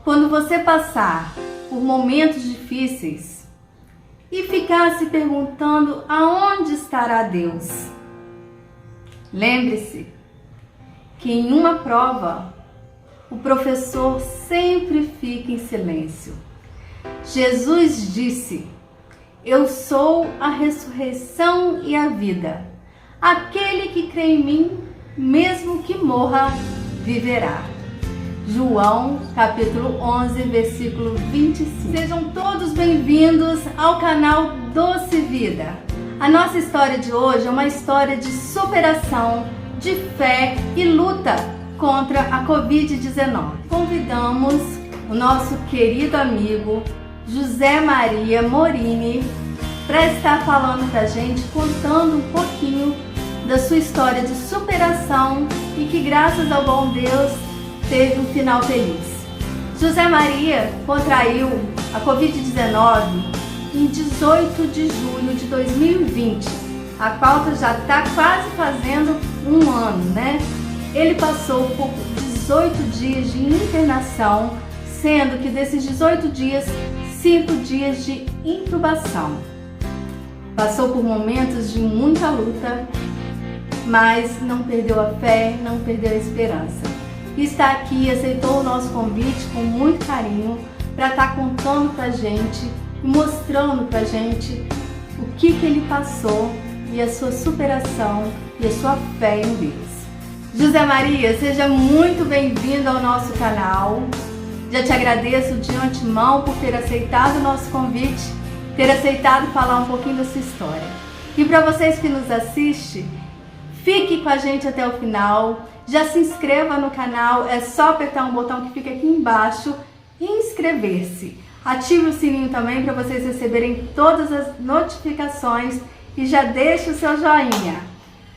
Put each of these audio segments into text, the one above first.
Quando você passar por momentos difíceis e ficar se perguntando aonde estará Deus, lembre-se que em uma prova o professor sempre fica em silêncio. Jesus disse: "Eu sou a ressurreição e a vida. Aquele que crê em mim, mesmo que morra, viverá." João, capítulo 11, versículo 25. Sejam todos bem-vindos ao canal Doce Vida. A nossa história de hoje é uma história de superação, de fé e luta contra a Covid-19. Convidamos o nosso querido amigo José Maria Morini para estar falando para a gente, contando um pouquinho da sua história de superação e que, graças ao bom Deus, teve um final feliz. José Maria contraiu a Covid-19 em 18 de julho de 2020, a qual já está quase fazendo um ano, né? Ele passou por 18 dias de internação, sendo que desses 18 dias, 5 dias de intubação. Passou por momentos de muita luta, mas não perdeu a fé, não perdeu a esperança. Está aqui, aceitou o nosso convite com muito carinho para estar contando pra gente, mostrando pra gente o que ele passou e a sua superação e a sua fé em Deus. José Maria, seja muito bem-vindo ao nosso canal. Já te agradeço de antemão por ter aceitado o nosso convite, ter aceitado falar um pouquinho da sua história. E para vocês que nos assistem, fique com a gente até o final. Já se inscreva no canal, é só apertar um botão que fica aqui embaixo e inscrever-se. Ative o sininho também para vocês receberem todas as notificações e já deixe o seu joinha.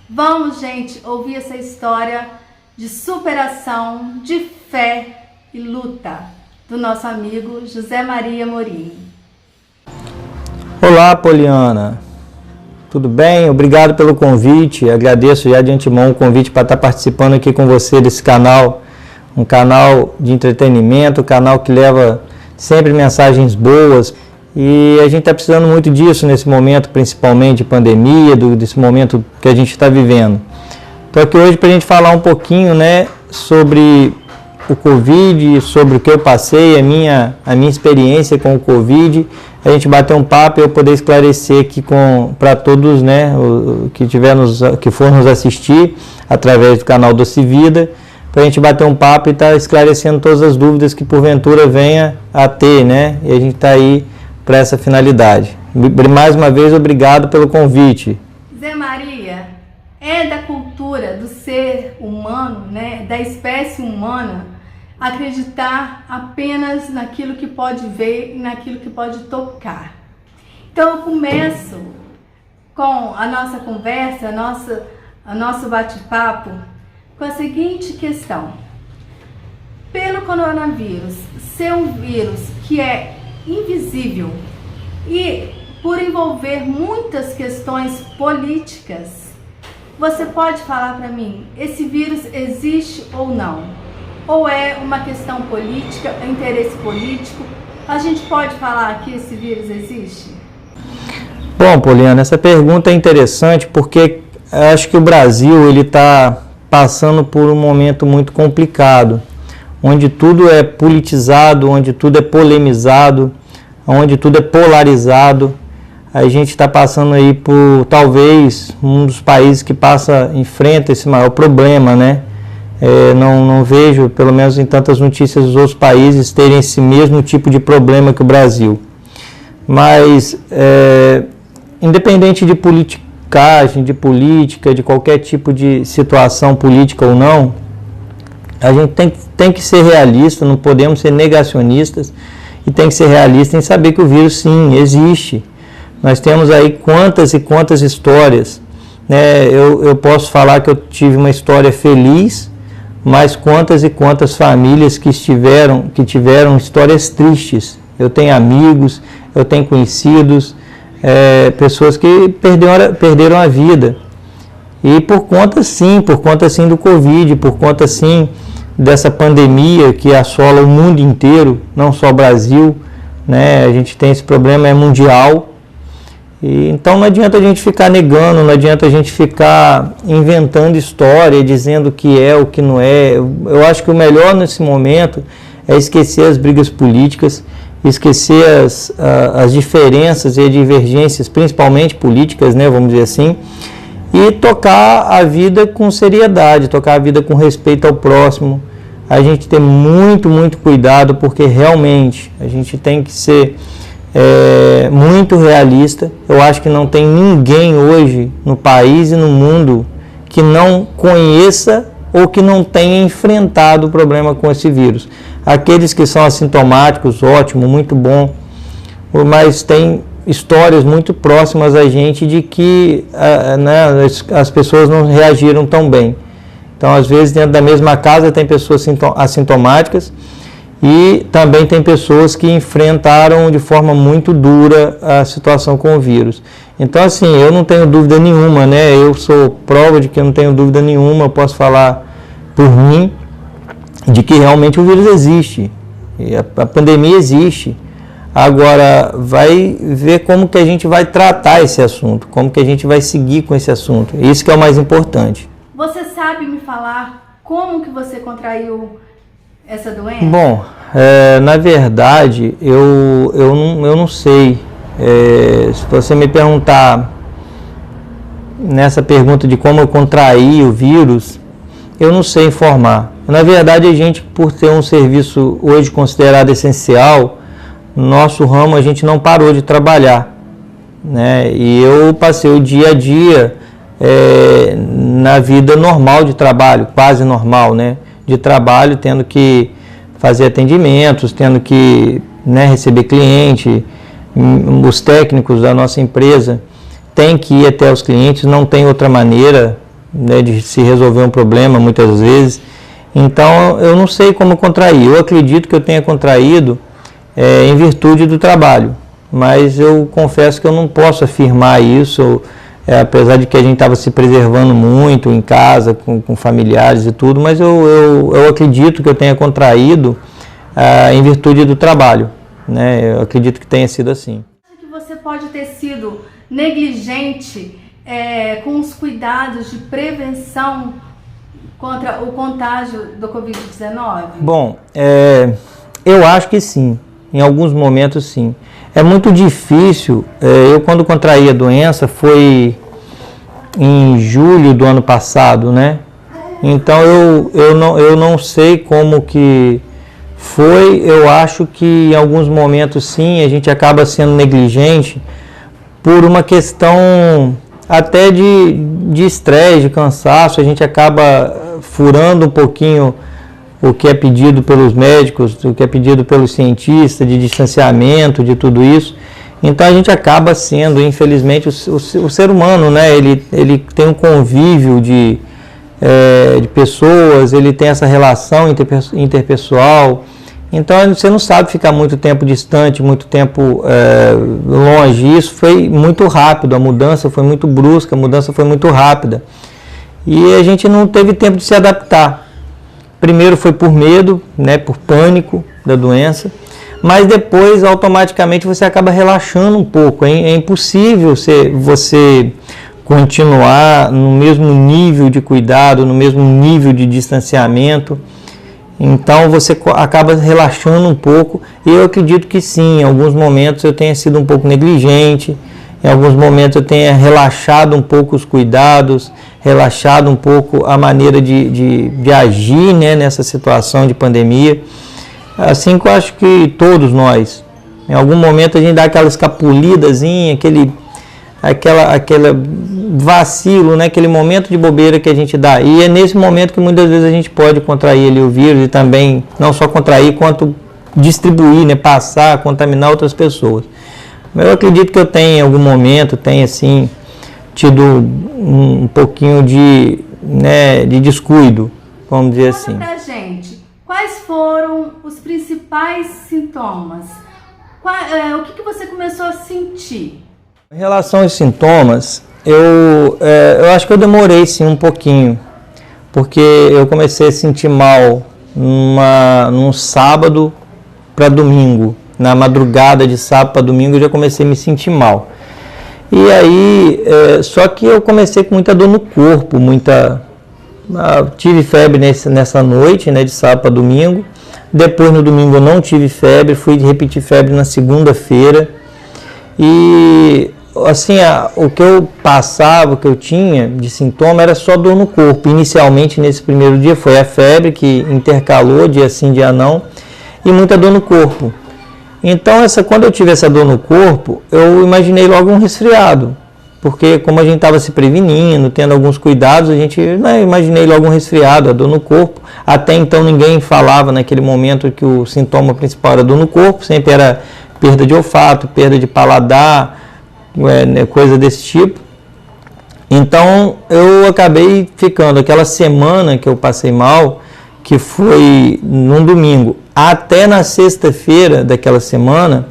Vamos, gente, ouvir essa história de superação, de fé e luta do nosso amigo José Maria Morini. Olá, Poliana. Tudo bem? Obrigado pelo convite. Agradeço já de antemão o convite para estar participando aqui com você desse canal. Um canal de entretenimento, um canal que leva sempre mensagens boas. E a gente está precisando muito disso nesse momento, principalmente de pandemia, desse momento que a gente está vivendo. Estou aqui hoje para a gente falar um pouquinho, né, sobre o Covid, sobre o que eu passei, a minha experiência com o Covid. A gente bater um papo e eu poder esclarecer aqui para todos, né, que for nos assistir através do canal Doce Vida, para a gente bater um papo e estar esclarecendo todas as dúvidas que porventura venha a ter, né, e a gente está aí para essa finalidade. Mais uma vez, obrigado pelo convite. Zé Maria, é da cultura do ser humano, né, da espécie humana, acreditar apenas naquilo que pode ver e naquilo que pode tocar. Então eu começo com a nossa conversa, o nosso bate-papo com a seguinte questão. Pelo coronavírus ser um vírus que é invisível e por envolver muitas questões políticas, você pode falar para mim, esse vírus existe ou não? Ou é uma questão política, interesse político? A gente pode falar que esse vírus existe? Bom, Poliana, essa pergunta é interessante porque acho que o Brasil ele está passando por um momento muito complicado, onde tudo é politizado, onde tudo é polemizado, onde tudo é polarizado. A gente está passando aí por talvez um dos países que enfrenta esse maior problema, né? Não vejo, pelo menos em tantas notícias, os outros países terem esse mesmo tipo de problema que o Brasil. Mas, independente de politicagem, de política, de qualquer tipo de situação política ou não, a gente tem que ser realista, não podemos ser negacionistas, e tem que ser realista em saber que o vírus, sim, existe. Nós temos aí quantas e quantas histórias, né? Eu posso falar que eu tive uma história feliz, mas quantas e quantas famílias que tiveram histórias tristes. Eu tenho amigos, eu tenho conhecidos, pessoas que perderam a vida. E por conta sim do Covid, por conta sim dessa pandemia que assola o mundo inteiro, não só o Brasil, né? A gente tem esse problema, é mundial. E, então não adianta a gente ficar negando, não adianta a gente ficar inventando história, dizendo o que é, o que não é. Eu acho que o melhor nesse momento é esquecer as brigas políticas, esquecer as diferenças e as divergências, principalmente políticas, né, vamos dizer assim, e tocar a vida com seriedade, tocar a vida com respeito ao próximo. A gente tem muito cuidado, porque realmente a gente tem que ser muito realista. Eu acho que não tem ninguém hoje no país e no mundo que não conheça ou que não tenha enfrentado o problema com esse vírus. Aqueles que são assintomáticos, ótimo, muito bom, mas tem histórias muito próximas a gente de que né, as pessoas não reagiram tão bem. Então, às vezes, dentro da mesma casa tem pessoas assintomáticas e também tem pessoas que enfrentaram de forma muito dura a situação com o vírus. Então, assim, eu não tenho dúvida nenhuma, né? Eu sou prova de que eu não tenho dúvida nenhuma, eu posso falar por mim, de que realmente o vírus existe, e a pandemia existe. Agora, vai ver como que a gente vai tratar esse assunto, como que a gente vai seguir com esse assunto. Isso que é o mais importante. Você sabe me falar como que você contraiu essa doença? Bom, na verdade, eu não sei. Se você me perguntar nessa pergunta de como eu contraí o vírus, eu não sei informar. Na verdade, a gente, por ter um serviço hoje considerado essencial, no nosso ramo a gente não parou de trabalhar, né? E eu passei o dia a dia na vida normal de trabalho, quase normal, né? De trabalho, tendo que fazer atendimentos, tendo que, né, receber cliente. Os técnicos da nossa empresa têm que ir até os clientes, não tem outra maneira, né, de se resolver um problema muitas vezes. Então eu não sei como contrair. Eu acredito que eu tenha contraído em virtude do trabalho, mas eu confesso que eu não posso afirmar isso, apesar de que a gente estava se preservando muito em casa, com familiares e tudo, mas eu acredito que eu tenha contraído em virtude do trabalho, né? Eu acredito que tenha sido assim. Acha que você pode ter sido negligente com os cuidados de prevenção contra o contágio do Covid-19? Bom, eu acho que sim, em alguns momentos sim. É muito difícil, eu quando contraí a doença foi em julho do ano passado, né? Então eu não sei como que foi, eu acho que em alguns momentos sim, a gente acaba sendo negligente por uma questão até de estresse, de cansaço, a gente acaba furando um pouquinho o que é pedido pelos médicos, o que é pedido pelos cientistas, de distanciamento, de tudo isso. Então a gente acaba sendo, infelizmente, o ser humano, né? Ele tem um convívio de pessoas, ele tem essa relação interpessoal. Então você não sabe ficar muito tempo distante, muito tempo longe. Isso foi muito rápido, a mudança foi muito brusca, a mudança foi muito rápida. E a gente não teve tempo de se adaptar. Primeiro foi por medo, né, por pânico da doença, mas depois automaticamente você acaba relaxando um pouco. É impossível você continuar no mesmo nível de cuidado, no mesmo nível de distanciamento. Então você acaba relaxando um pouco, e eu acredito que sim, em alguns momentos eu tenha sido um pouco negligente, em alguns momentos eu tenha relaxado um pouco os cuidados, relaxado um pouco a maneira de agir, né, nessa situação de pandemia. Assim que eu acho que todos nós, em algum momento a gente dá aquela escapulidazinha, aquela vacilo, né, aquele momento de bobeira que a gente dá. E é nesse momento que muitas vezes a gente pode contrair ali o vírus, e também não só contrair, quanto distribuir, né, passar, contaminar outras pessoas. Eu acredito que eu tenho em algum momento, tenho assim, tido um pouquinho de descuido, vamos dizer assim. Conta pra gente, quais foram os principais sintomas? O que você começou a sentir? Em relação aos sintomas, eu acho que eu demorei sim um pouquinho, porque eu comecei a sentir mal num sábado para domingo. Na madrugada de sábado para domingo eu já comecei a me sentir mal. E aí, só que eu comecei com muita dor no corpo, tive febre nessa noite, né, de sábado para domingo. Depois no domingo eu não tive febre, fui repetir febre na segunda-feira. E assim, o que eu passava, o que eu tinha de sintoma era só dor no corpo. Inicialmente nesse primeiro dia foi a febre que intercalou dia sim, dia não, e muita dor no corpo. Então, quando eu tive essa dor no corpo, eu imaginei logo um resfriado, porque como a gente estava se prevenindo, tendo alguns cuidados, imaginei logo um resfriado, a dor no corpo. Até então ninguém falava naquele momento que o sintoma principal era dor no corpo, sempre era perda de olfato, perda de paladar, coisa desse tipo. Então, eu acabei ficando aquela semana que eu passei mal, que foi num domingo, até na sexta-feira daquela semana,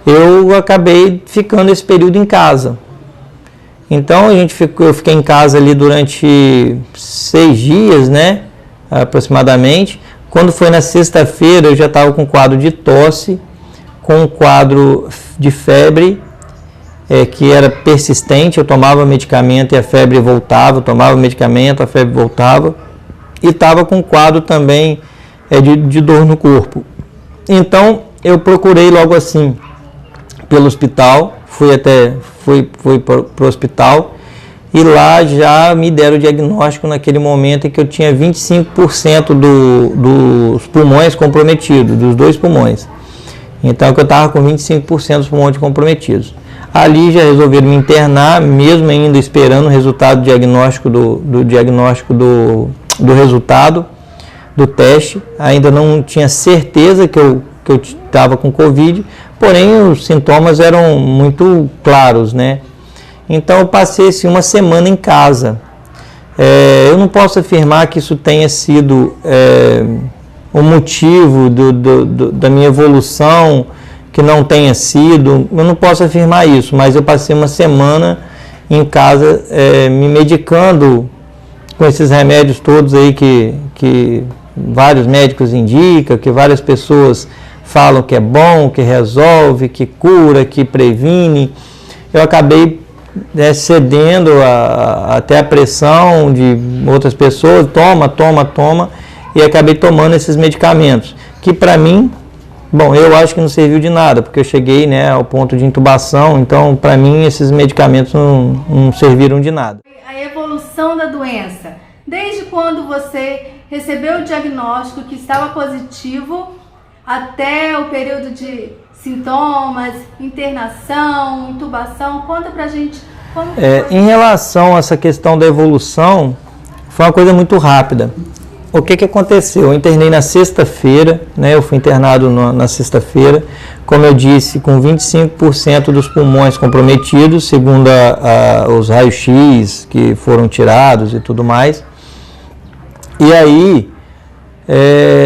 eu acabei ficando esse período em casa. Então eu fiquei em casa ali durante 6 dias, né, aproximadamente. Quando foi na sexta-feira eu já estava com quadro de tosse, com um quadro de febre, que era persistente. Eu tomava medicamento e a febre voltava, eu tomava medicamento, a febre voltava. E estava com quadro também de dor no corpo. Então eu procurei logo assim pelo hospital, fui para o hospital, e lá já me deram o diagnóstico naquele momento em que eu tinha 25% dos pulmões comprometidos, dos 2 pulmões. Então eu estava com 25% dos pulmões comprometidos. Ali já resolveram me internar, mesmo ainda esperando o resultado do diagnóstico do resultado do teste. Ainda não tinha certeza que eu estava com Covid, porém os sintomas eram muito claros, né? Então eu passei assim, uma semana em casa. Eu não posso afirmar que isso tenha sido o motivo da minha evolução, que não tenha sido, eu não posso afirmar isso, mas eu passei uma semana em casa me medicando com esses remédios todos aí que vários médicos indicam, que várias pessoas falam que é bom, que resolve, que cura, que previne. Eu acabei cedendo até a pressão de outras pessoas, toma, e acabei tomando esses medicamentos, que para mim, eu acho que não serviu de nada, porque eu cheguei, né, ao ponto de intubação, então para mim esses medicamentos não serviram de nada. A evolução da doença, desde quando você recebeu o diagnóstico que estava positivo, até o período de sintomas, internação, intubação, conta pra gente como foi. Em relação a essa questão da evolução, foi uma coisa muito rápida. O que aconteceu? Eu internei na sexta-feira, né? Eu fui internado na sexta-feira, como eu disse, com 25% dos pulmões comprometidos, segundo os raios-x que foram tirados e tudo mais. E aí,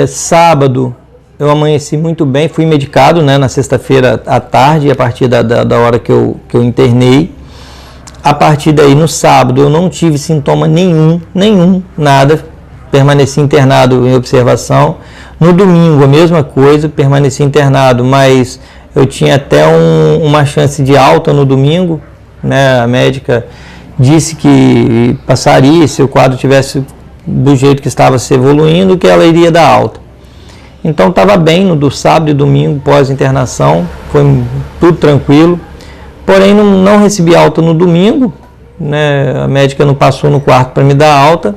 sábado, eu amanheci muito bem, fui medicado, né, na sexta-feira à tarde, a partir da hora que eu internei. A partir daí, no sábado, eu não tive sintoma nenhum, nada. Permaneci internado em observação. No domingo, a mesma coisa, permaneci internado, mas eu tinha até uma chance de alta no domingo, né? A médica disse que passaria, se o quadro tivesse do jeito que estava se evoluindo, que ela iria dar alta. Então estava bem no do sábado e domingo pós-internação, foi tudo tranquilo. Porém não recebi alta no domingo, né? A médica não passou no quarto para me dar alta.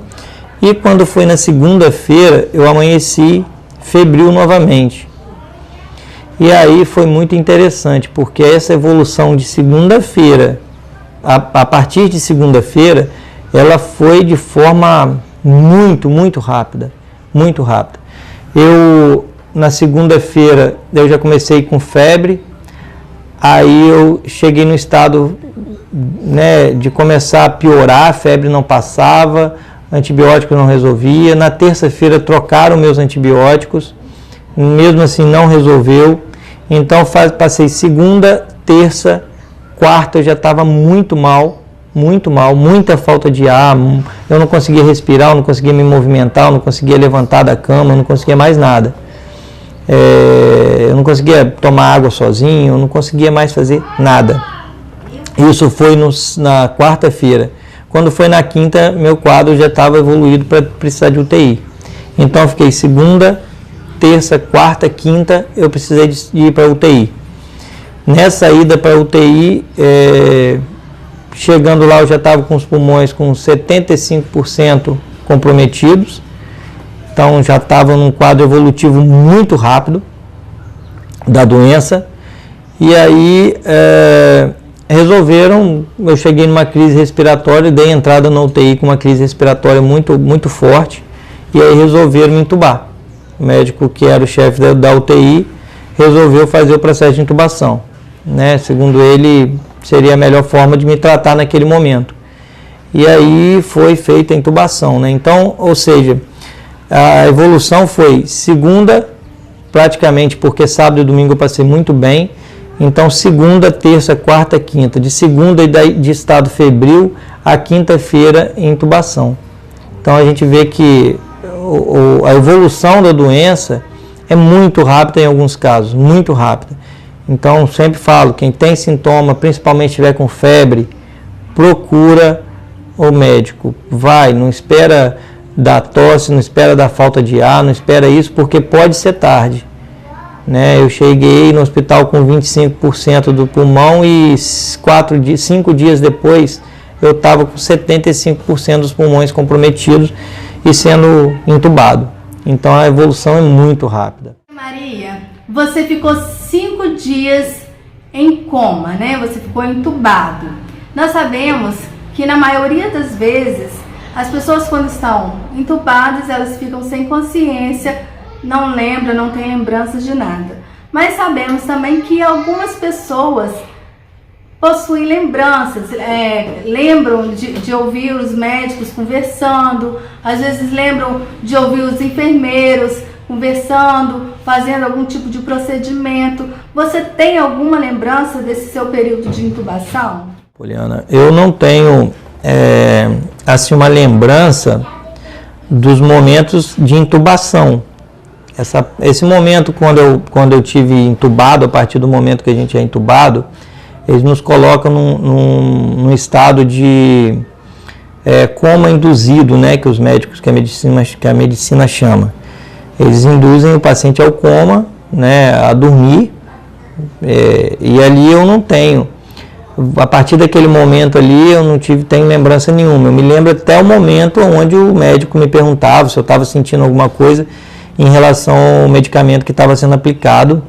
E quando foi na segunda-feira, eu amanheci febril novamente. E aí foi muito interessante, porque essa evolução de segunda-feira, a partir de segunda-feira, ela foi de forma muito rápida, muito rápida. Na segunda-feira, eu já comecei com febre, aí eu cheguei no estado, né, de começar a piorar, a febre não passava, antibiótico não resolvia. Na terça-feira trocaram meus antibióticos, mesmo assim não resolveu. Então passei segunda, terça, quarta eu já estava muito mal, muito mal, muita falta de ar, eu não conseguia respirar, eu não conseguia me movimentar, eu não conseguia levantar da cama, eu não conseguia mais nada. Eu não conseguia tomar água sozinho, eu não conseguia mais fazer nada. Isso foi na quarta-feira. Quando foi na quinta, meu quadro já estava evoluído para precisar de UTI. Então eu fiquei segunda, terça, quarta, quinta, eu precisei de ir para UTI. Nessa ida para UTI, chegando lá eu já estava com os pulmões com 75% comprometidos. Então já estava num quadro evolutivo muito rápido da doença. E aí resolveram, eu cheguei numa crise respiratória, dei entrada na UTI com uma crise respiratória muito, muito forte. E aí resolveram me intubar. O médico que era o chefe da UTI resolveu fazer o processo de intubação, né? Segundo ele, seria a melhor forma de me tratar naquele momento. E aí foi feita a intubação, né? Então, ou seja, a evolução foi segunda, praticamente, porque sábado e domingo eu passei muito bem. Então, segunda, terça, quarta, quinta. De segunda de estado febril a quinta-feira em intubação. Então, a gente vê que a evolução da doença é muito rápida em alguns casos, muito rápida. Então, sempre falo, quem tem sintoma, principalmente estiver com febre, procura o médico. Vai, não espera da tosse, não espera da falta de ar, não espera isso, porque pode ser tarde. Né? Eu cheguei no hospital com 25% do pulmão e 5 dias depois eu estava com 75% dos pulmões comprometidos e sendo entubado. Então a evolução é muito rápida. Maria, você ficou 5 dias em coma, né? Você ficou entubado. Nós sabemos que na maioria das vezes as pessoas quando estão entubadas elas ficam sem consciência, não lembram, não têm lembranças de nada. Mas sabemos também que algumas pessoas possuem lembranças, lembram de ouvir os médicos conversando, às vezes lembram de ouvir os enfermeiros conversando, fazendo algum tipo de procedimento. Você tem alguma lembrança desse seu período de intubação? Poliana, eu não tenho assim uma lembrança dos momentos de intubação. Esse momento quando eu tive entubado, a partir do momento que a gente é entubado, eles nos colocam num estado de coma induzido, né, que os médicos, que a medicina chama. Eles induzem o paciente ao coma, né, a dormir, e ali eu não tenho. A partir daquele momento ali eu não tenho lembrança nenhuma. Eu me lembro até o momento onde o médico me perguntava se eu estava sentindo alguma coisa em relação ao medicamento que estava sendo aplicado,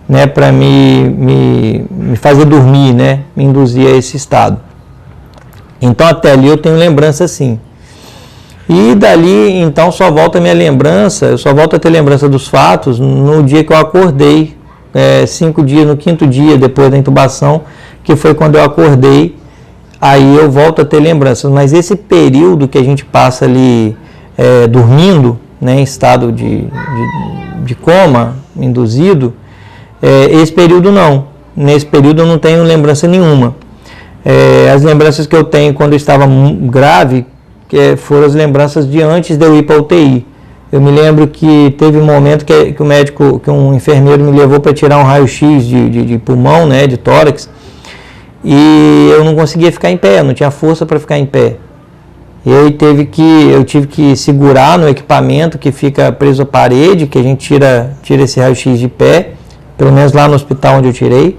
né, para me fazer dormir, né, me induzir a esse estado. Então até ali eu tenho lembrança sim. E dali então só volta a minha lembrança, eu só volto a ter lembrança dos fatos no dia que eu acordei, 5 dias, no 5º dia depois da intubação, que foi quando eu acordei, aí eu volto a ter lembranças. Mas esse período que a gente passa ali dormindo, né, em estado de coma induzido, esse período não. Nesse período eu não tenho lembrança nenhuma. As lembranças que eu tenho quando eu estava grave foram as lembranças de antes de eu ir para a UTI. Eu me lembro que teve um momento que o médico, que um enfermeiro me levou para tirar um raio-x de pulmão, né, de tórax, e eu não conseguia ficar em pé, eu não tinha força para ficar em pé. Eu tive que segurar no equipamento que fica preso à parede, que a gente tira esse raio-x de pé, pelo menos lá no hospital onde eu tirei.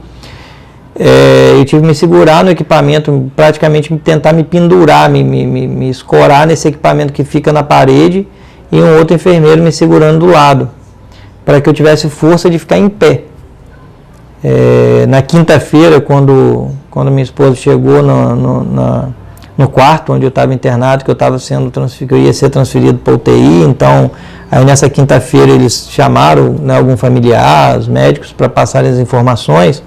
Eu tive que me segurar no equipamento, praticamente tentar me pendurar, me escorar nesse equipamento que fica na parede, e um outro enfermeiro me segurando do lado, para que eu tivesse força de ficar em pé. Na quinta-feira, quando minha esposa chegou no quarto onde eu estava internado, que eu ia ser transferido para UTI, então aí nessa quinta-feira eles chamaram, né, algum familiar, os médicos, para passarem as informações.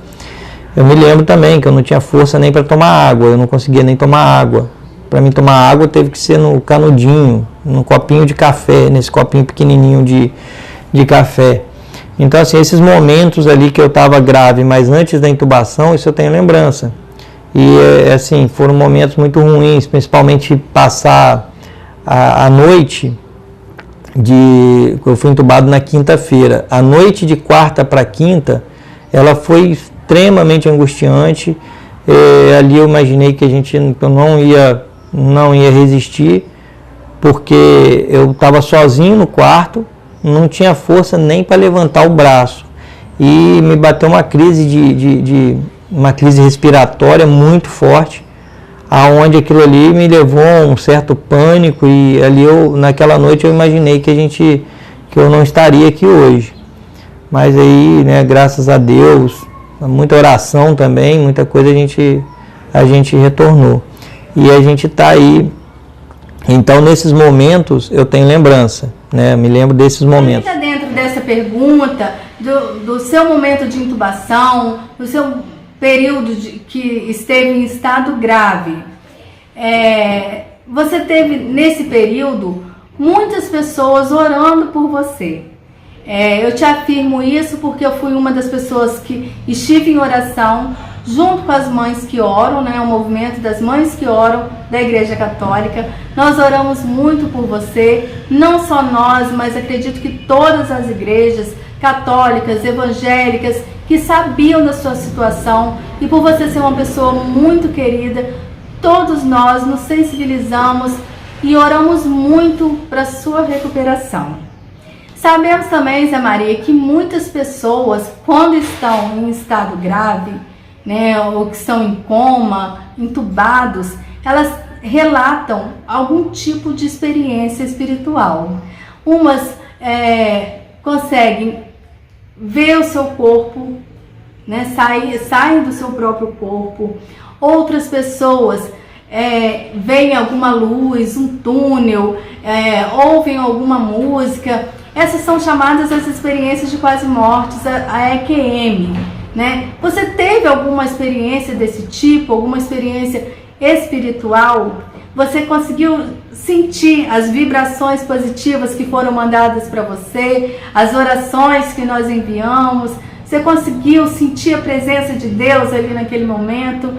Eu me lembro também que eu não tinha força nem para tomar água, eu não conseguia nem tomar água. Para mim tomar água teve que ser no canudinho, num copinho de café, nesse copinho pequenininho de café. Então assim, esses momentos ali que eu estava grave, mas antes da intubação, isso eu tenho lembrança. E assim, foram momentos muito ruins, principalmente passar a noite eu fui entubado na quinta-feira. A noite de quarta para quinta, ela foi extremamente angustiante. Ali eu imaginei que eu não ia resistir, porque eu estava sozinho no quarto, não tinha força nem para levantar o braço. E me bateu uma crise uma crise respiratória muito forte, aonde aquilo ali me levou a um certo pânico, e ali naquela noite eu imaginei que eu não estaria aqui hoje. Mas aí, né, graças a Deus, muita oração também, muita coisa a gente retornou. E a gente está aí. Então, nesses momentos, eu tenho lembrança, né? Me lembro desses momentos. Ainda dentro dessa pergunta, do seu momento de intubação, do seu período que esteve em estado grave, você teve, nesse período, muitas pessoas orando por você. Eu te afirmo isso porque eu fui uma das pessoas que estive em oração junto com as mães que oram, né, o movimento das mães que oram da Igreja Católica. Nós oramos muito por você, não só nós, mas acredito que todas as igrejas católicas, evangélicas, que sabiam da sua situação, e por você ser uma pessoa muito querida, todos nós nos sensibilizamos e oramos muito para a sua recuperação. Sabemos também, Zé Maria, que muitas pessoas, quando estão em estado grave, né, ou que estão em coma, entubados, elas relatam algum tipo de experiência espiritual. Umas conseguem ver o seu corpo, né, saem do seu próprio corpo. Outras pessoas veem alguma luz, um túnel, ouvem alguma música. Essas são chamadas as experiências de quase mortes, a EQM. Né? Você teve alguma experiência desse tipo, alguma experiência espiritual? Você conseguiu sentir as vibrações positivas que foram mandadas para você, as orações que nós enviamos? Você conseguiu sentir a presença de Deus ali naquele momento?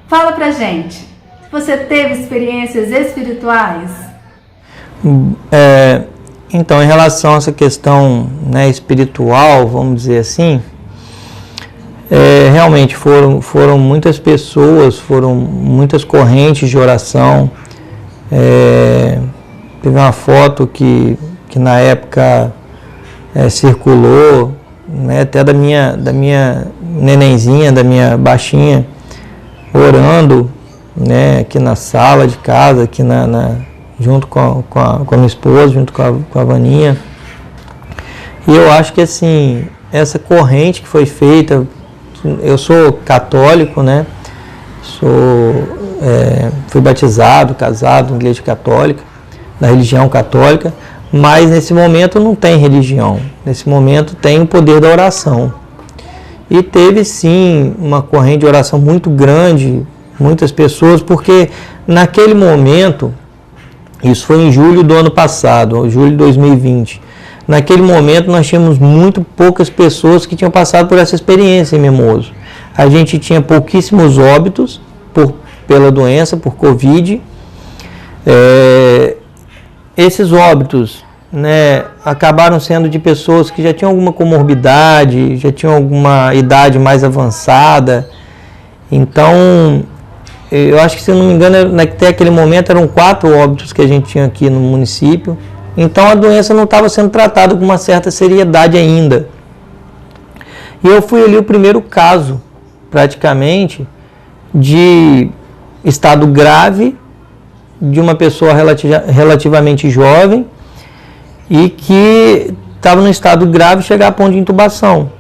Fala pra gente, se você teve experiências espirituais. Então, em relação a essa questão, né, espiritual, vamos dizer assim, realmente foram muitas pessoas, foram muitas correntes de oração. Teve uma foto que na época circulou, né, até da minha nenenzinha, da minha baixinha, orando, né, aqui na sala de casa, aqui junto com a minha esposa, junto com a Vaninha. E eu acho que assim, essa corrente que foi feita, eu sou católico, né? Fui batizado, casado na igreja católica, na religião católica, mas nesse momento não tem religião, nesse momento tem o poder da oração. E teve sim uma corrente de oração muito grande, muitas pessoas, porque naquele momento, isso foi em julho do ano passado, julho de 2020, naquele momento nós tínhamos muito poucas pessoas que tinham passado por essa experiência em Mimoso. A gente tinha pouquíssimos óbitos pela doença, por Covid. Esses óbitos, né, acabaram sendo de pessoas que já tinham alguma comorbidade, já tinham alguma idade mais avançada. Então, eu acho que, se não me engano, até aquele momento eram 4 óbitos que a gente tinha aqui no município. Então a doença não estava sendo tratada com uma certa seriedade ainda. E eu fui ali o primeiro caso, praticamente, de estado grave, de uma pessoa relativamente jovem e que estava no estado grave, chegar a ponto de intubação.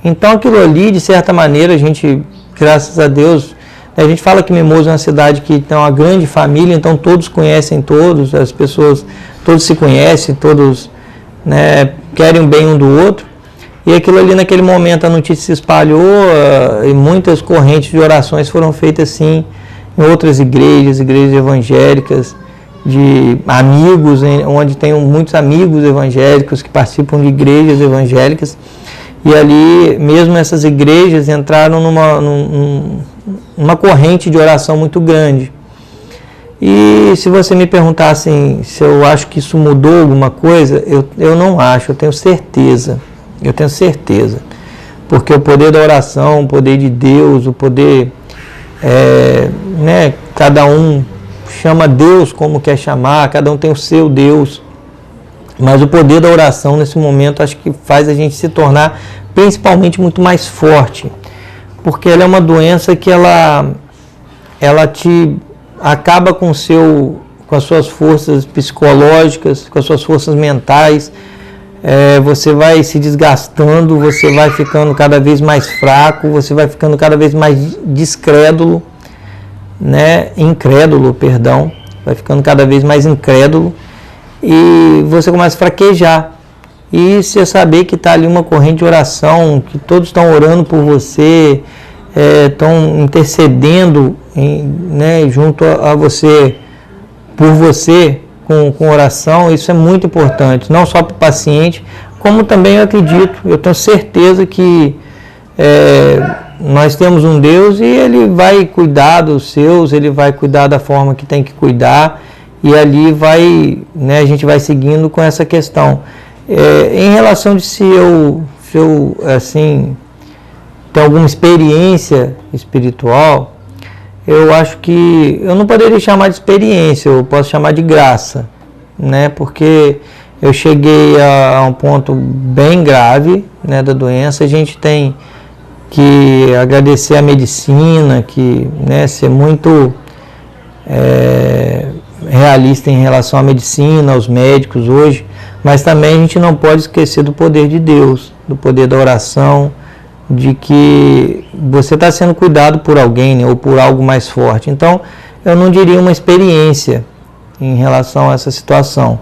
Então aquilo ali, de certa maneira, a gente, graças a Deus, a gente fala que Mimoso é uma cidade que tem uma grande família, então todos conhecem todos, as pessoas, todos se conhecem, todos, né, querem o bem um do outro. E aquilo ali, naquele momento, a notícia se espalhou e muitas correntes de orações foram feitas assim em outras igrejas evangélicas, de amigos, onde tem muitos amigos evangélicos que participam de igrejas evangélicas. E ali, mesmo essas igrejas entraram uma corrente de oração muito grande. E se você me perguntar assim, se eu acho que isso mudou alguma coisa, eu não acho, eu tenho certeza. Porque o poder da oração, o poder de Deus, o poder, cada um chama Deus como quer chamar, cada um tem o seu Deus. Mas o poder da oração nesse momento acho que faz a gente se tornar principalmente muito mais forte. Porque ela é uma doença que ela te acaba com as suas forças psicológicas, com as suas forças mentais. Você vai se desgastando, você vai ficando cada vez mais fraco, você vai ficando cada vez mais incrédulo, vai ficando cada vez mais incrédulo e você começa a fraquejar. E você saber que está ali uma corrente de oração, que todos estão orando por você, estão intercedendo junto a você, por você, com oração, isso é muito importante, não só para o paciente, como também eu tenho certeza que nós temos um Deus e Ele vai cuidar dos seus, Ele vai cuidar da forma que tem que cuidar, e ali a gente vai seguindo com essa questão. Em relação de se eu assim, ter alguma experiência espiritual, eu acho que eu não poderia chamar de experiência, eu posso chamar de graça, porque eu cheguei a um ponto bem grave, da doença. A gente tem que agradecer a medicina, ser muito realista em relação à medicina, aos médicos hoje, mas também a gente não pode esquecer do poder de Deus, do poder da oração, de que você está sendo cuidado por alguém, ou por algo mais forte. Então, eu não diria uma experiência em relação a essa situação,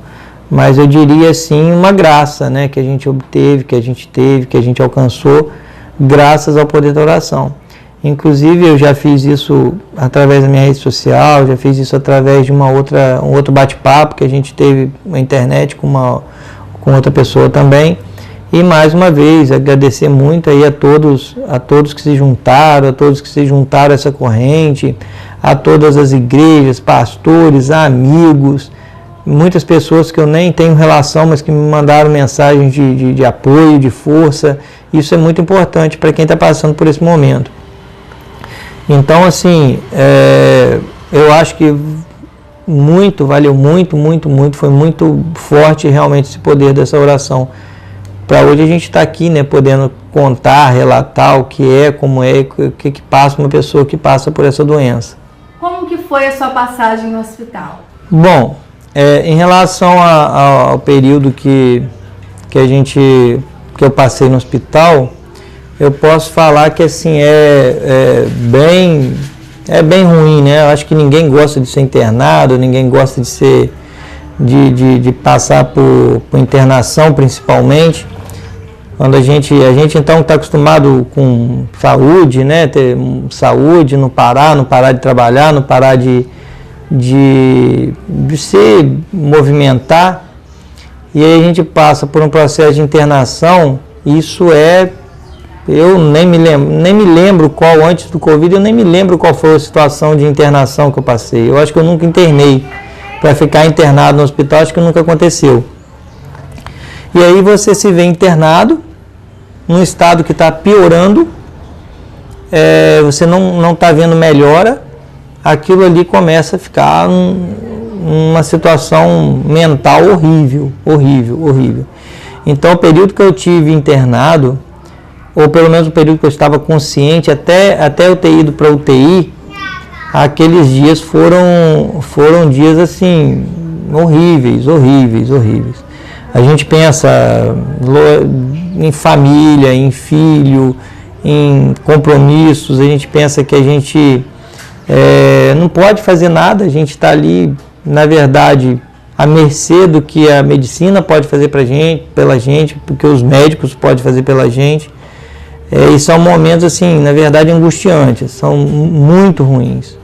mas eu diria sim uma graça, que a gente obteve, que a gente teve, que a gente alcançou, graças ao poder da oração. Inclusive, eu já fiz isso através da minha rede social, já fiz isso através de um outro bate-papo que a gente teve na internet com outra pessoa também. E mais uma vez, agradecer muito aí a todos que se juntaram, a essa corrente, a todas as igrejas, pastores, amigos, muitas pessoas que eu nem tenho relação, mas que me mandaram mensagens de apoio, de força. Isso é muito importante para quem está passando por esse momento. Então, assim, eu acho que valeu muito, foi muito forte realmente esse poder dessa oração. Para hoje a gente está aqui, podendo contar, relatar o que como é, o que passa uma pessoa que passa por essa doença. Como que foi a sua passagem no hospital? Bom, em relação ao período que eu passei no hospital, eu posso falar que assim é bem ruim, Eu acho que ninguém gosta de ser internado, ninguém gosta de passar por internação, principalmente. Quando a gente então está acostumado com saúde, ter saúde, não parar de trabalhar, não parar de se movimentar, e aí a gente passa por um processo de internação. Isso eu nem me lembro qual, antes do Covid, eu nem me lembro qual foi a situação de internação que eu passei. Eu acho que eu nunca internei, para ficar internado no hospital, acho que nunca aconteceu. E aí você se vê internado, num estado que está piorando, você não está vendo melhora, aquilo ali começa a ficar uma situação mental horrível. Então, o período que eu tive internado, ou pelo menos o período que eu estava consciente, até eu ter ido para a UTI, aqueles dias foram dias assim, horríveis. A gente pensa em família, em filho, em compromissos, a gente pensa que a gente não pode fazer nada, a gente está ali, na verdade, à mercê do que a medicina pode fazer pela gente, porque os médicos podem fazer pela gente. E são momentos, assim, na verdade, angustiantes, são muito ruins.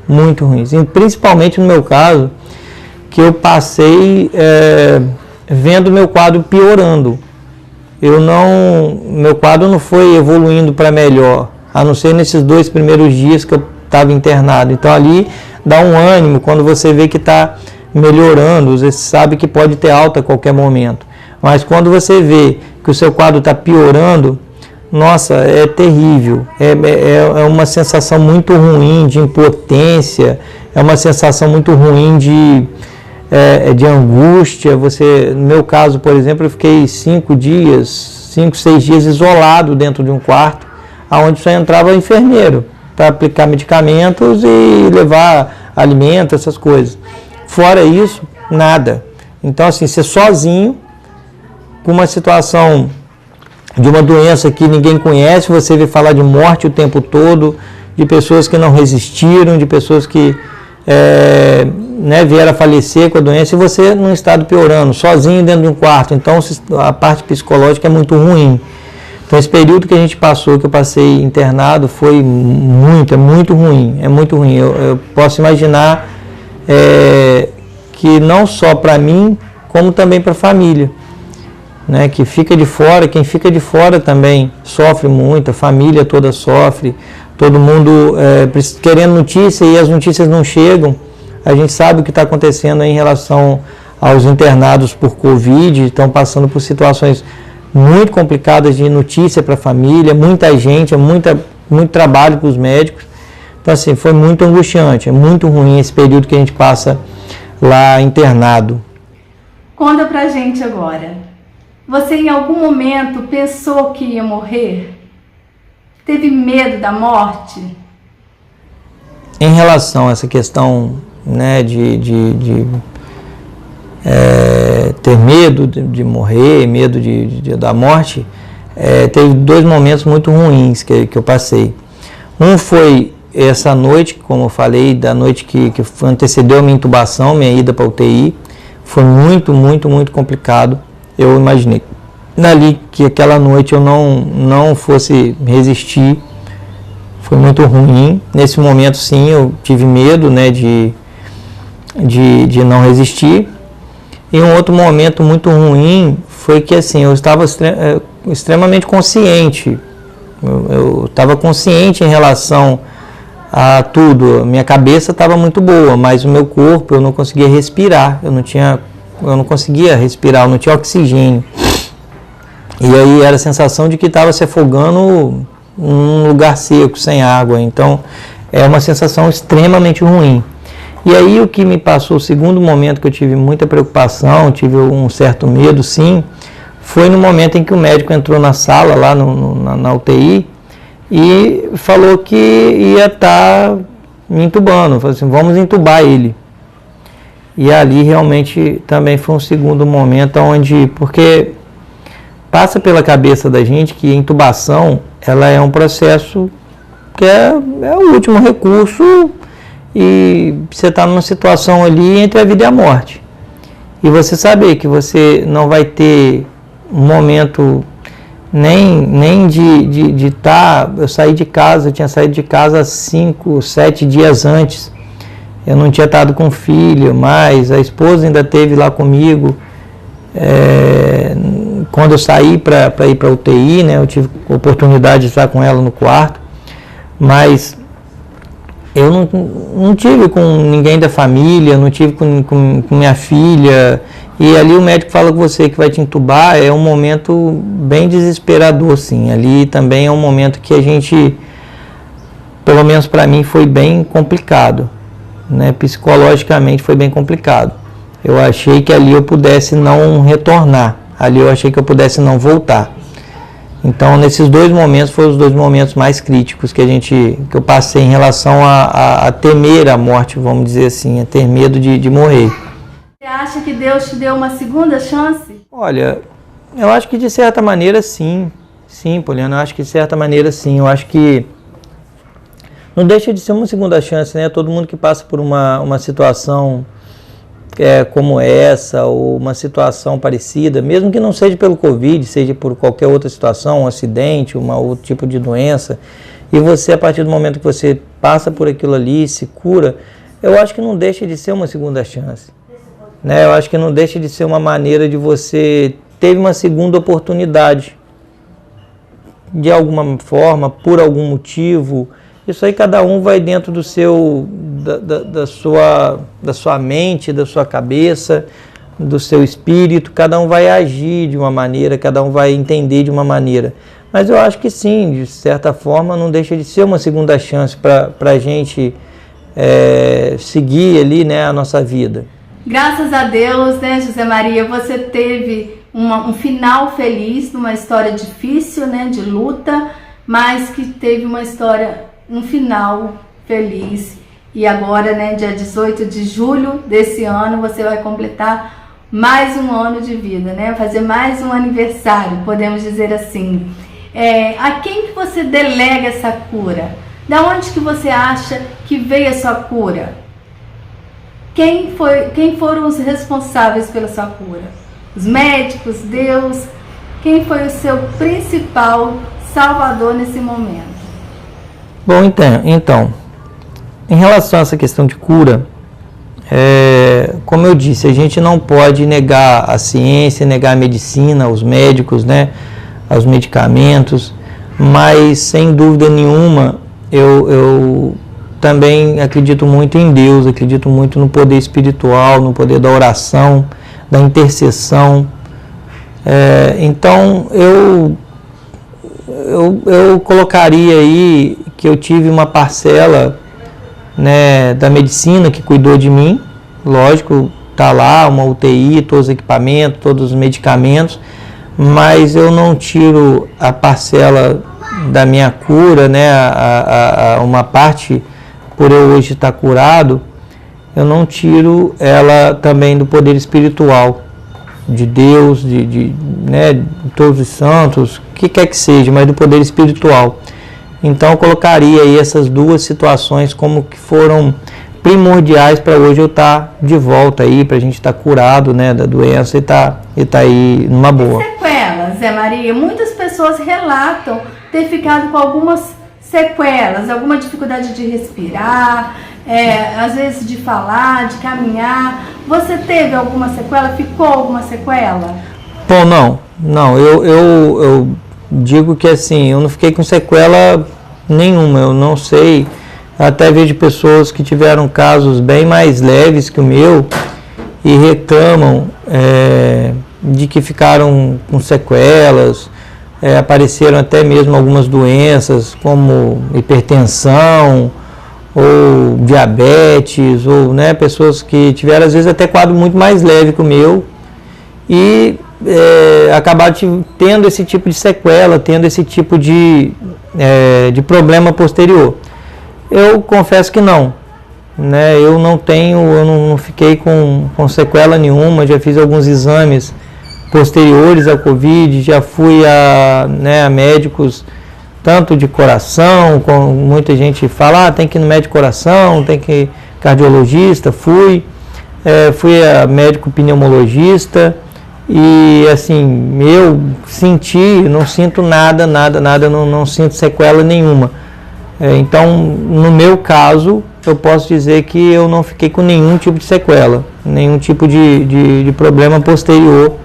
E principalmente no meu caso, que eu passei vendo meu quadro piorando. Meu quadro não foi evoluindo para melhor, a não ser nesses 2 primeiros dias que eu estava internado. Então ali dá um ânimo quando você vê que está melhorando, você sabe que pode ter alta a qualquer momento. Mas quando você vê que o seu quadro está piorando, nossa, é terrível. É uma sensação muito ruim de impotência, é uma sensação muito ruim de angústia. No meu caso, por exemplo, eu fiquei 5, 6 dias isolado dentro de um quarto, onde só entrava enfermeiro para aplicar medicamentos e levar alimento, essas coisas. Fora isso, nada. Então, assim, ser sozinho, com uma situação de uma doença que ninguém conhece, você vê falar de morte o tempo todo, de pessoas que não resistiram, de pessoas que vieram a falecer com a doença, e você num estado piorando, sozinho dentro de um quarto. Então a parte psicológica é muito ruim. Então esse período que a gente passou, que eu passei internado, foi muito ruim, é muito ruim. Eu posso imaginar que não só para mim, como também para a família, né, que fica de fora. Quem fica de fora também sofre muito, a família toda sofre, todo mundo querendo notícia, e as notícias não chegam. A gente sabe o que está acontecendo em relação aos internados por Covid, estão passando por situações muito complicadas de notícia para a família, muita gente, muito trabalho para os médicos. Então assim, foi muito angustiante, é muito ruim esse período que a gente passa lá internado. Conta pra gente agora. Você em algum momento pensou que ia morrer? Teve medo da morte? Em relação a essa questão, né, de ter medo de morrer, medo da morte, teve 2 momentos muito ruins que eu passei. Um foi essa noite, como eu falei, da noite que antecedeu a minha intubação, minha ida para a UTI. Foi muito complicado. Eu imaginei dali que aquela noite eu não fosse resistir. Foi muito ruim. Nesse momento, sim, eu tive medo, né, de não resistir. E um outro momento muito ruim foi que, assim, eu estava extremamente consciente. Eu estava consciente em relação a tudo. A minha cabeça estava muito boa, mas o meu corpo, eu não conseguia respirar. Eu não conseguia respirar, eu não tinha oxigênio. E aí era a sensação de que estava se afogando num lugar seco, sem água. Então, é uma sensação extremamente ruim. E aí o que me passou, o segundo momento que eu tive muita preocupação, tive um certo medo, sim, foi no momento em que o médico entrou na sala, lá na UTI, e falou que ia estar me entubando. Falou assim, vamos entubar ele. E ali realmente também foi um segundo momento onde, porque passa pela cabeça da gente que a intubação, ela é um processo que é o último recurso, e você está numa situação ali entre a vida e a morte. E você saber que você não vai ter um momento nem de estar... Eu saí de casa, eu tinha saído de casa 5, 7 dias antes. Eu não tinha estado com filho, mas a esposa ainda esteve lá comigo. Quando eu saí para ir para a UTI, né, eu tive a oportunidade de estar com ela no quarto, mas eu não tive com ninguém da família, não tive com minha filha. E ali o médico fala com você que vai te entubar, é um momento bem desesperador, sim. Ali também é um momento que a gente, pelo menos para mim, foi bem complicado, né? Psicologicamente foi bem complicado. Eu achei que ali eu pudesse não retornar, ali eu achei que eu pudesse não voltar. Então, nesses 2 momentos, foram os 2 momentos mais críticos que eu passei em relação a temer a morte, vamos dizer assim, a ter medo de morrer. Você acha que Deus te deu uma segunda chance? Olha, eu acho que de certa maneira sim. Sim, Poliana, eu acho que de certa maneira sim. Eu acho que não deixa de ser uma segunda chance, né? Todo mundo que passa por uma situação como essa, ou uma situação parecida, mesmo que não seja pelo Covid, seja por qualquer outra situação, um acidente, outro tipo de doença, e você, a partir do momento que você passa por aquilo ali, se cura, eu acho que não deixa de ser uma segunda chance, né? Eu acho que não deixa de ser uma maneira de você ter uma segunda oportunidade, de alguma forma, por algum motivo, Isso aí cada um vai dentro do seu, da sua mente, da sua cabeça, do seu espírito, cada um vai agir de uma maneira, cada um vai entender de uma maneira. Mas eu acho que sim, de certa forma não deixa de ser uma segunda chance para a gente seguir ali, né, a nossa vida. Graças a Deus, né, José Maria, você teve um final feliz numa história difícil, né, de luta, mas que teve um final feliz. E agora, né, dia 18 de julho desse ano, você vai completar mais um ano de vida, né, fazer mais um aniversário, podemos dizer assim. A quem que você delega essa cura? Da onde que você acha que veio a sua cura? Quem foram os responsáveis pela sua cura? Os médicos, Deus? Quem foi o seu principal salvador nesse momento? Bom, então, em relação a essa questão de cura, como eu disse, a gente não pode negar a ciência, negar a medicina, os médicos, né, os medicamentos, mas sem dúvida nenhuma eu também acredito muito em Deus, acredito muito no poder espiritual, no poder da oração, da intercessão. Então eu colocaria aí que eu tive uma parcela, né, da medicina que cuidou de mim, lógico, tá lá uma UTI, todos os equipamentos, todos os medicamentos, mas eu não tiro a parcela da minha cura, né, uma parte, por eu hoje estar curado, eu não tiro ela também do poder espiritual, de Deus, né, de todos os santos, o que quer que seja, mas do poder espiritual. Então eu colocaria aí essas duas situações como que foram primordiais para hoje eu estar de volta aí, para a gente estar curado, né, da doença e tá aí numa boa. Sequelas, Zé Maria, muitas pessoas relatam ter ficado com algumas sequelas, alguma dificuldade de respirar, às vezes de falar, de caminhar. Você teve alguma sequela? Ficou alguma sequela? Bom, não, eu digo que assim, eu não fiquei com sequela nenhuma, eu não sei, até vejo pessoas que tiveram casos bem mais leves que o meu e reclamam de que ficaram com sequelas, apareceram até mesmo algumas doenças como hipertensão ou diabetes, ou, né, pessoas que tiveram às vezes até quadro muito mais leve que o meu e acabaram tendo esse tipo de sequela, tendo esse tipo de problema posterior. Eu confesso que não, né? Eu não fiquei com sequela nenhuma, já fiz alguns exames posteriores ao Covid, já fui a médicos tanto de coração, como muita gente fala, tem que ir no médico de coração, tem que ir cardiologista, fui a médico pneumologista e assim, eu não sinto nada, não sinto sequela nenhuma. Então, no meu caso, eu posso dizer que eu não fiquei com nenhum tipo de sequela, nenhum tipo de problema posterior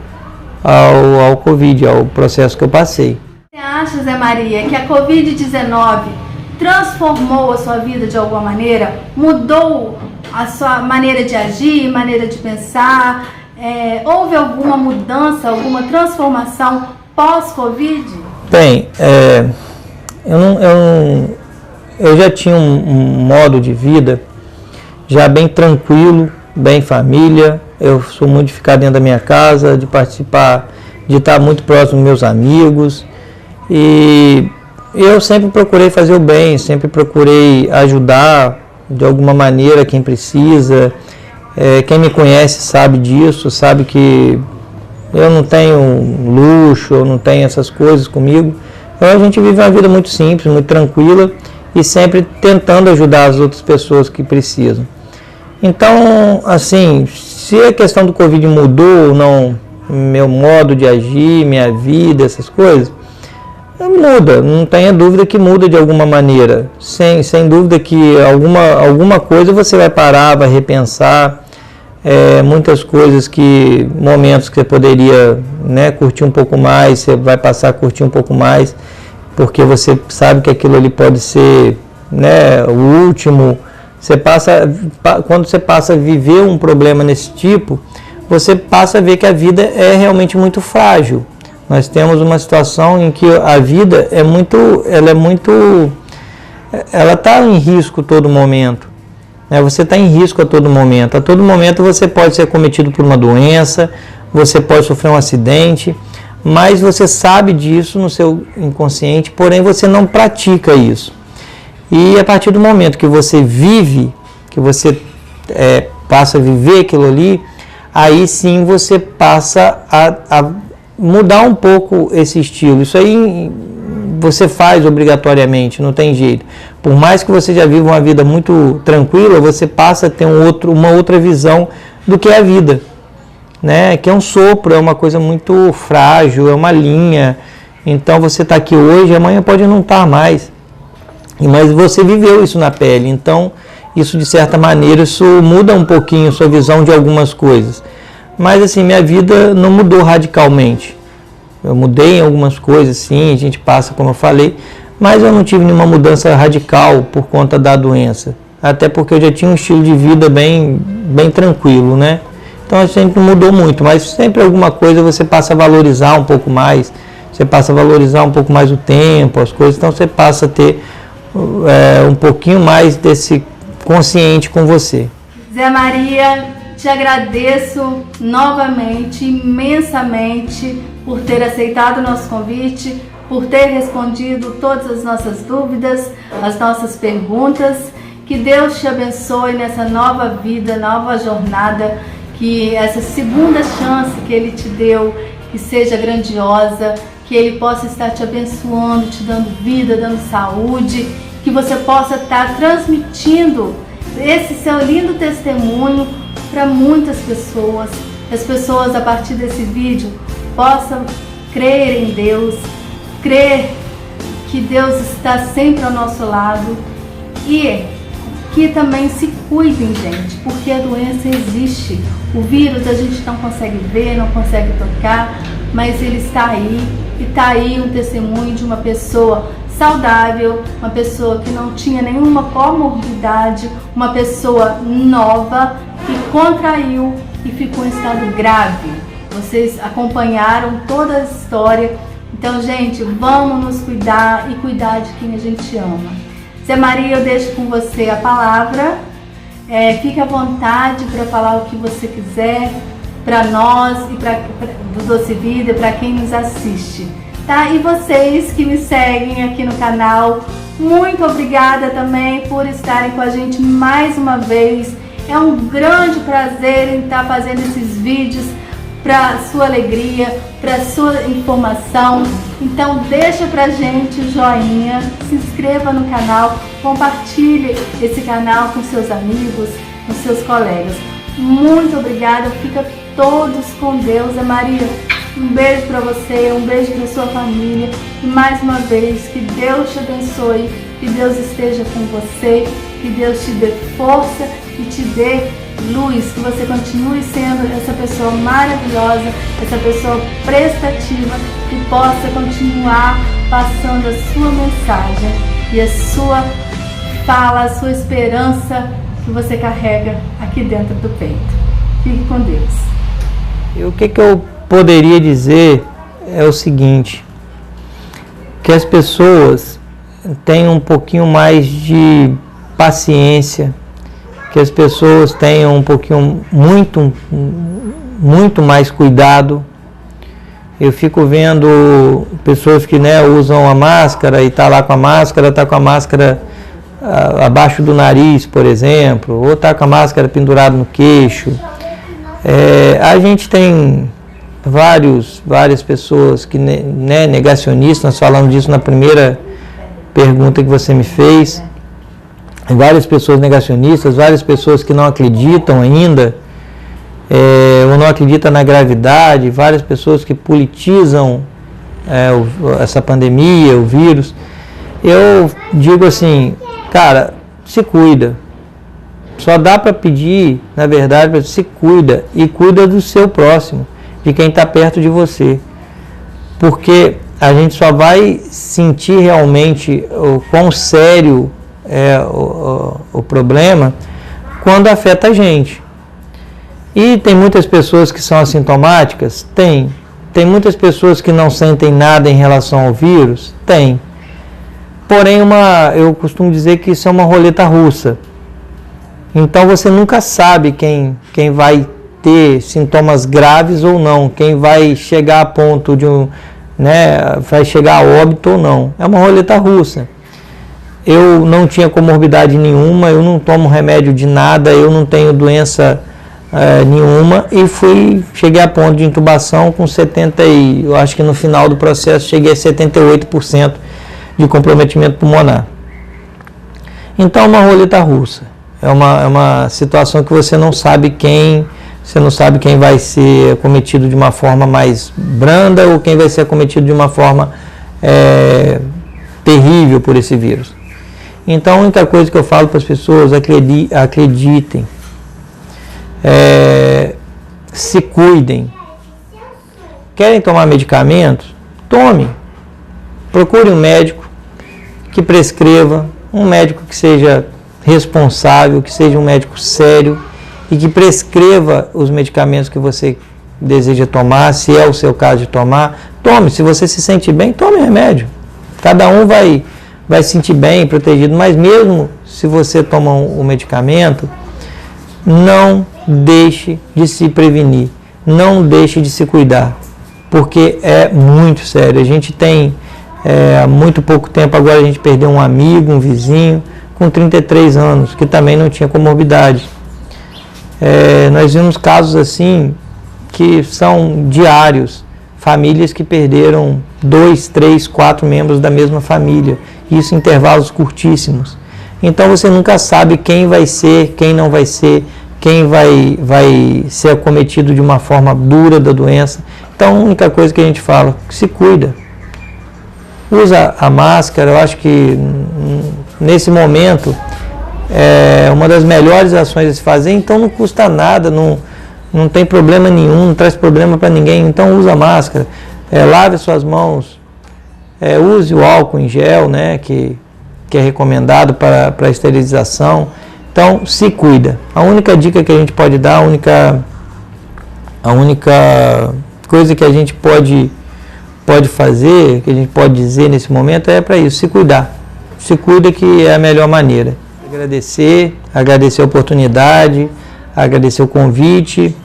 ao Covid, ao processo que eu passei. Você acha, Zé Maria, que a Covid-19 transformou a sua vida de alguma maneira? Mudou a sua maneira de agir, maneira de pensar? Houve alguma mudança, alguma transformação pós-Covid? Bem, eu já tinha um modo de vida já bem tranquilo, bem família. Eu sou muito de ficar dentro da minha casa, de participar, de estar muito próximo dos meus amigos. E eu sempre procurei fazer o bem, sempre procurei ajudar de alguma maneira quem precisa. Quem me conhece sabe disso, sabe que eu não tenho luxo, eu não tenho essas coisas comigo. Então a gente vive uma vida muito simples, muito tranquila e sempre tentando ajudar as outras pessoas que precisam. Então, assim, se a questão do Covid mudou ou não, meu modo de agir, minha vida, essas coisas, muda, não tenha dúvida que muda de alguma maneira. Sem dúvida que alguma coisa você vai parar, vai repensar. Muitas coisas momentos que você poderia, né, curtir um pouco mais, você vai passar a curtir um pouco mais, porque você sabe que aquilo ali pode ser né, o último, quando você passa a viver um problema nesse tipo, você passa a ver que a vida é realmente muito frágil. Nós temos uma situação em que a vida ela está em risco a todo momento. Você está em risco a todo momento. A todo momento você pode ser cometido por uma doença, você pode sofrer um acidente, mas você sabe disso no seu inconsciente, porém você não pratica isso. E a partir do momento que você vive, que você passa a viver aquilo ali, aí sim você passa a mudar um pouco esse estilo. Isso aí você faz obrigatoriamente, não tem jeito. Por mais que você já viva uma vida muito tranquila, você passa a ter uma outra visão do que é a vida, né? Que é um sopro, é uma coisa muito frágil, é uma linha. Então você está aqui hoje, amanhã pode não estar mais. Mas você viveu isso na pele, então isso de certa maneira isso muda um pouquinho a sua visão de algumas coisas. Mas assim, minha vida não mudou radicalmente. Eu mudei em algumas coisas, sim, a gente passa, como eu falei, mas eu não tive nenhuma mudança radical por conta da doença. Até porque eu já tinha um estilo de vida bem tranquilo, né? Então a gente não mudou muito, mas sempre alguma coisa você passa a valorizar um pouco mais, você passa a valorizar um pouco mais o tempo, as coisas, então você passa a ter um pouquinho mais desse consciente com você. Zé Maria, te agradeço novamente, imensamente, por ter aceitado o nosso convite, por ter respondido todas as nossas dúvidas, as nossas perguntas. Que Deus te abençoe nessa nova vida, nova jornada, que essa segunda chance que Ele te deu, que seja grandiosa, que Ele possa estar te abençoando, te dando vida, dando saúde, que você possa estar transmitindo esse seu lindo testemunho para muitas pessoas. As pessoas, a partir desse vídeo, possam crer em Deus, crer que Deus está sempre ao nosso lado e que também se cuidem, gente, porque a doença existe. O vírus a gente não consegue ver, não consegue tocar, mas ele está aí, e está aí um testemunho de uma pessoa saudável, uma pessoa que não tinha nenhuma comorbidade, uma pessoa nova que contraiu e ficou em estado grave. Vocês acompanharam toda a história. Então, gente, vamos nos cuidar e cuidar de quem a gente ama. Zé Maria, eu deixo com você a palavra. Fique à vontade para falar o que você quiser para nós e do Doce Vida, para quem nos assiste. Tá? E vocês que me seguem aqui no canal, muito obrigada também por estarem com a gente mais uma vez. É um grande prazer em estar fazendo esses vídeos para sua alegria, para sua informação. Então deixa pra gente o joinha, se inscreva no canal, compartilhe esse canal com seus amigos, com seus colegas. Muito obrigada, fica todos com Deus. Zé Maria, um beijo para você, um beijo para sua família e mais uma vez que Deus te abençoe, que Deus esteja com você, que Deus te dê força e te dê luz, que você continue sendo essa pessoa maravilhosa, essa pessoa prestativa, que possa continuar passando a sua mensagem e a sua fala, a sua esperança que você carrega aqui dentro do peito. Fique com Deus. E o que eu poderia dizer é o seguinte, que as pessoas tenham um pouquinho mais de paciência, que as pessoas tenham um pouquinho, muito mais cuidado. Eu fico vendo pessoas que usam a máscara e tá lá com a máscara, tá com a máscara abaixo do nariz, por exemplo, ou tá com a máscara pendurada no queixo. A gente tem várias pessoas que negacionistas, nós falamos disso na primeira pergunta que você me fez. Várias pessoas negacionistas, várias pessoas que não acreditam ainda, ou não acreditam na gravidade, várias pessoas que politizam essa pandemia, o vírus. Eu digo assim, cara, se cuida. Só dá para pedir, na verdade, se cuida e cuida do seu próximo, de quem está perto de você. Porque a gente só vai sentir realmente o quão sério é o problema quando afeta a gente. E tem muitas pessoas que são assintomáticas? Tem. Tem muitas pessoas que não sentem nada em relação ao vírus? Tem. Porém, eu costumo dizer que isso é uma roleta russa. Então você nunca sabe quem vai ter sintomas graves ou não, quem vai chegar a ponto de vai chegar a óbito ou não. É uma roleta russa. Eu não tinha comorbidade nenhuma, eu não tomo remédio de nada, eu não tenho doença nenhuma e cheguei a ponto de intubação com 70 eu acho que no final do processo cheguei a 78% de comprometimento pulmonar. Então é uma roleta russa, é uma situação que você não sabe quem vai ser acometido de uma forma mais branda ou quem vai ser acometido de uma forma terrível por esse vírus. Então a única coisa que eu falo para as pessoas, acreditem, se cuidem. Querem tomar medicamentos? Tome. Procure um médico que prescreva, um médico que seja responsável, que seja um médico sério e que prescreva os medicamentos que você deseja tomar, se é o seu caso de tomar. Tome. Se você se sente bem, tome remédio. Cada um vai se sentir bem, protegido, mas mesmo se você toma o medicamento, não deixe de se prevenir, não deixe de se cuidar, porque é muito sério. A gente tem, há muito pouco tempo agora, a gente perdeu um amigo, um vizinho, com 33 anos, que também não tinha comorbidade. Nós vimos casos assim, que são diários, famílias que perderam 2, 3, 4 membros da mesma família, isso em intervalos curtíssimos. Então você nunca sabe quem vai ser, quem não vai ser, quem vai ser acometido de uma forma dura da doença. Então a única coisa que a gente fala, se cuida. Usa a máscara, eu acho que nesse momento é uma das melhores ações a se fazer, então não custa nada, não tem problema nenhum, não traz problema para ninguém, então usa a máscara, lave as suas mãos, use o álcool em gel, que é recomendado para a esterilização. Então se cuida. A única dica que a gente pode dar, a única coisa que a gente pode fazer, que a gente pode dizer nesse momento é para isso, se cuidar. Se cuida, que é a melhor maneira. Agradecer a oportunidade, agradecer o convite,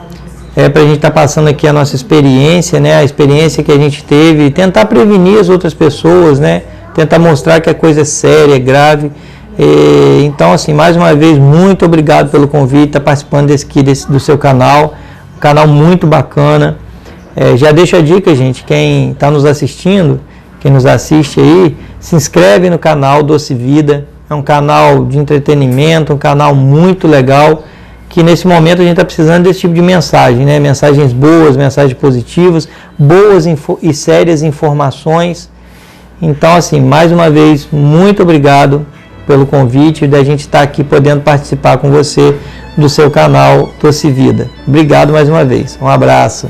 para a gente estar passando aqui a nossa experiência, a experiência que a gente teve, tentar prevenir as outras pessoas, tentar mostrar que a coisa é séria, é grave. Então, assim, mais uma vez, muito obrigado pelo convite, estar participando do seu canal, um canal muito bacana. Já deixa a dica, gente, quem está nos assistindo, quem nos assiste aí, se inscreve no canal Doce Vida, é um canal de entretenimento, um canal muito legal, que nesse momento a gente está precisando desse tipo de mensagem, mensagens boas, mensagens positivas, boas e sérias informações. Então, assim, mais uma vez, muito obrigado pelo convite da gente estar aqui podendo participar com você do seu canal Doce Vida. Obrigado mais uma vez. Um abraço.